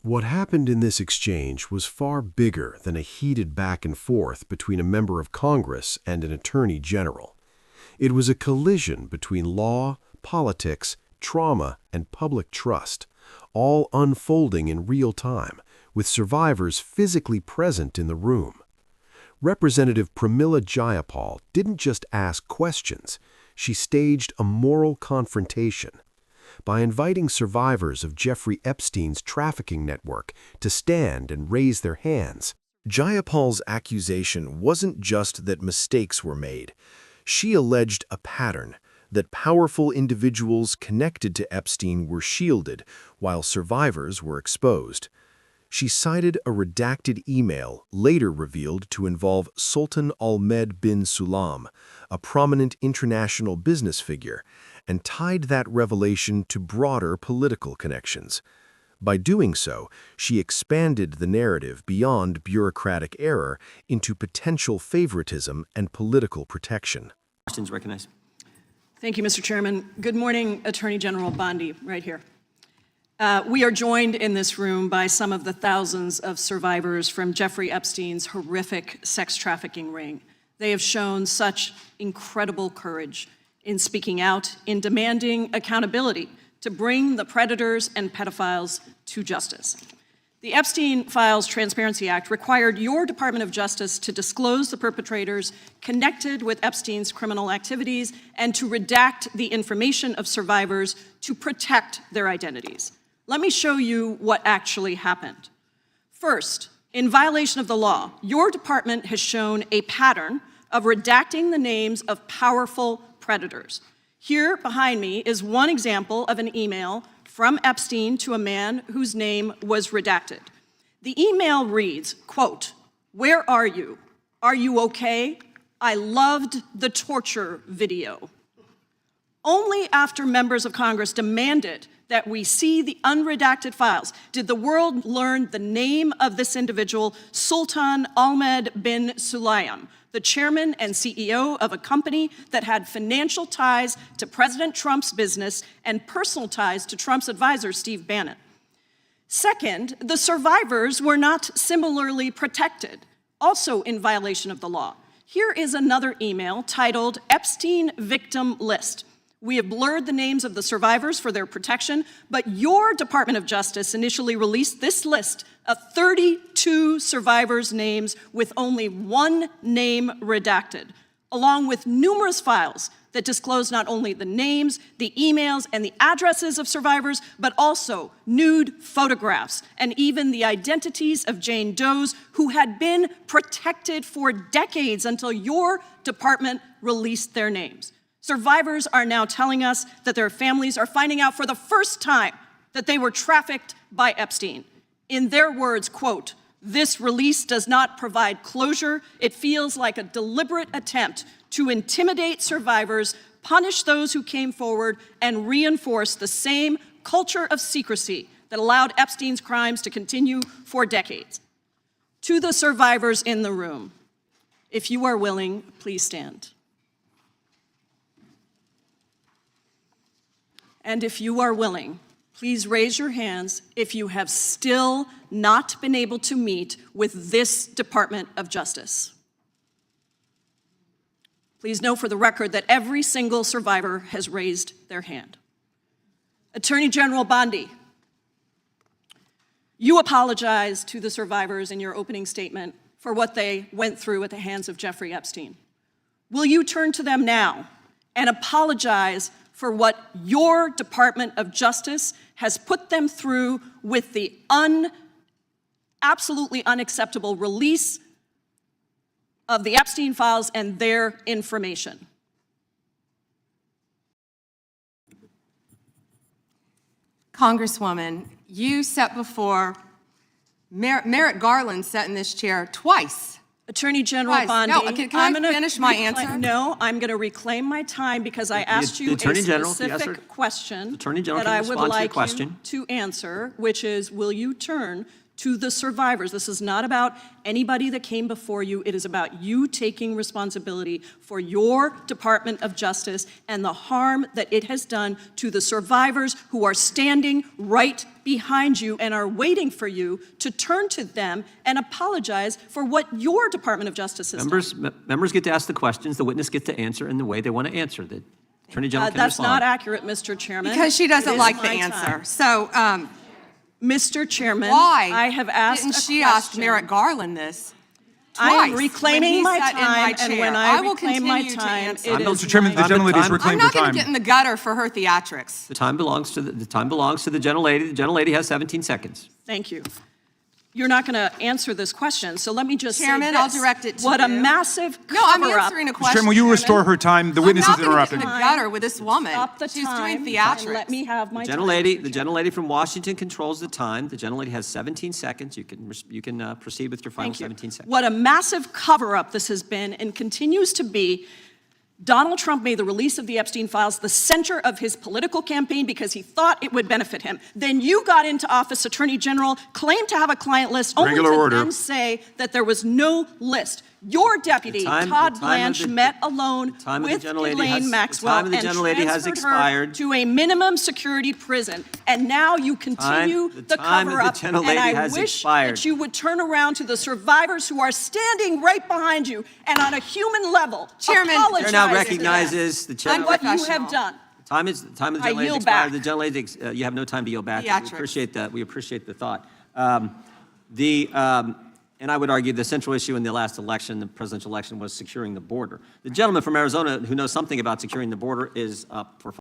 What happened in this exchange was far bigger than a heated back and forth between a member of Congress and an attorney general. It was a collision between law, politics, trauma, and public trust, all unfolding in real time, with survivors physically present in the room. Representative Pramila Jayapal didn't just ask questions, she staged a moral confrontation. By inviting survivors of Jeffrey Epstein's trafficking network to stand and raise their hands, Jayapal's accusation wasn't just that mistakes were made. She alleged a pattern, that powerful individuals connected to Epstein were shielded while survivors were exposed. She cited a redacted email later revealed to involve Sultan Ahmed bin Sulam, a prominent international business figure, and tied that revelation to broader political connections. By doing so, she expanded the narrative beyond bureaucratic error into potential favoritism and political protection. Questions recognized. Thank you, Mr. Chairman. Good morning, Attorney General Bondi, right here. We are joined in this room by some of the thousands of survivors from Jeffrey Epstein's horrific sex trafficking ring. They have shown such incredible courage in speaking out, in demanding accountability to bring the predators and pedophiles to justice. The Epstein Files Transparency Act required your Department of Justice to disclose the perpetrators connected with Epstein's criminal activities and to redact the information of survivors to protect their identities. Let me show you what actually happened. First, in violation of the law, your department has shown a pattern of redacting the names of powerful predators. Here behind me is one example of an email from Epstein to a man whose name was redacted. The email reads, quote, "Where are you? Are you okay? I loved the torture video." Only after members of Congress demanded that we see the unredacted files did the world learn the name of this individual, Sultan Ahmed bin Sulayem, the chairman and CEO of a company that had financial ties to President Trump's business and personal ties to Trump's advisor, Steve Bannon. Second, the survivors were not similarly protected, also in violation of the law. Here is another email titled Epstein Victim List. We have blurred the names of the survivors for their protection, but your Department of Justice initially released this list of 32 survivors' names with only one name redacted, along with numerous files that disclose not only the names, the emails, and the addresses of survivors, but also nude photographs and even the identities of Jane Does who had been protected for decades until your department released their names. Survivors are now telling us that their families are finding out for the first time that they were trafficked by Epstein. In their words, quote, "This release does not provide closure. It feels like a deliberate attempt to intimidate survivors, punish those who came forward, and reinforce the same culture of secrecy that allowed Epstein's crimes to continue for decades." To the survivors in the room, if you are willing, please stand. And if you are willing, please raise your hands if you have still not been able to meet with this Department of Justice. Please note for the record that every single survivor has raised their hand. Attorney General Bondi, you apologized to the survivors in your opening statement for what they went through at the hands of Jeffrey Epstein. Will you turn to them now and apologize for what your Department of Justice has put them through with the absolutely unacceptable release of the Epstein files and their information? Congresswoman, you sat before, Merrick Garland sat in this chair twice. Attorney General Bondi, No, can I finish my answer? No, I'm going to reclaim my time because I asked you a specific question that I would like you to answer, which is, will you turn to the survivors. This is not about anybody that came before you. It is about you taking responsibility for your Department of Justice and the harm that it has done to the survivors who are standing right behind you and are waiting for you to turn to them and apologize for what your Department of Justice has done. Members get to ask the questions, the witness gets to answer in the way they want to answer. The Attorney General can That's respond. not accurate, Mr. Chairman. Because she doesn't It is like the my answer. time. So, Mr. Chairman, why I have asked didn't a she question. ask Merrick Garland this? I am twice reclaiming when he my sat in my time, and when chair? I will reclaim my continue to time, answer. it is Mr. Chairman, the my gentlelady's time. reclaimed I'm her not going time. to get in the gutter for her theatrics. The time belongs to the time belongs to the gentlelady. The gentlelady has 17 seconds. Thank you. You're not going to answer this question, so let me just Chairman, say I'll this. direct it to What a you. massive No, I'm cover-up. answering a Mr. question. Chairman, will you restore her time? The witness is I'm not interrupted. going to get in the gutter with this woman. Stop the She's time doing and theatrics. let me have my time. The gentlelady from Washington controls the time. The gentlelady has 17 seconds. You can proceed with your final Thank you. 17 seconds. What a massive cover-up this has been and continues to be. Donald Trump made the release of the Epstein files the center of his political campaign because he thought it would benefit him. Then you got into office, Attorney General, claimed to have a client list, only Regular to order. then say that there was no list. Your deputy, Todd Blanche, met alone with Elaine Maxwell and transferred her to a minimum security prison. And now you continue the cover-up. And I wish that you would turn around to the survivors who are standing right behind you and on a human level Chairman, apologize Chair now to them recognizes the chair. and what you Unprofessional. have done. Time of the I gentlelady yield expired. back. The gentlelady, you have no time to yield back. Theatrics. We appreciate that. We appreciate the thought. And I would argue the central issue in the last election, the presidential election, was securing the border. The gentleman from Arizona who knows something about securing the border is up for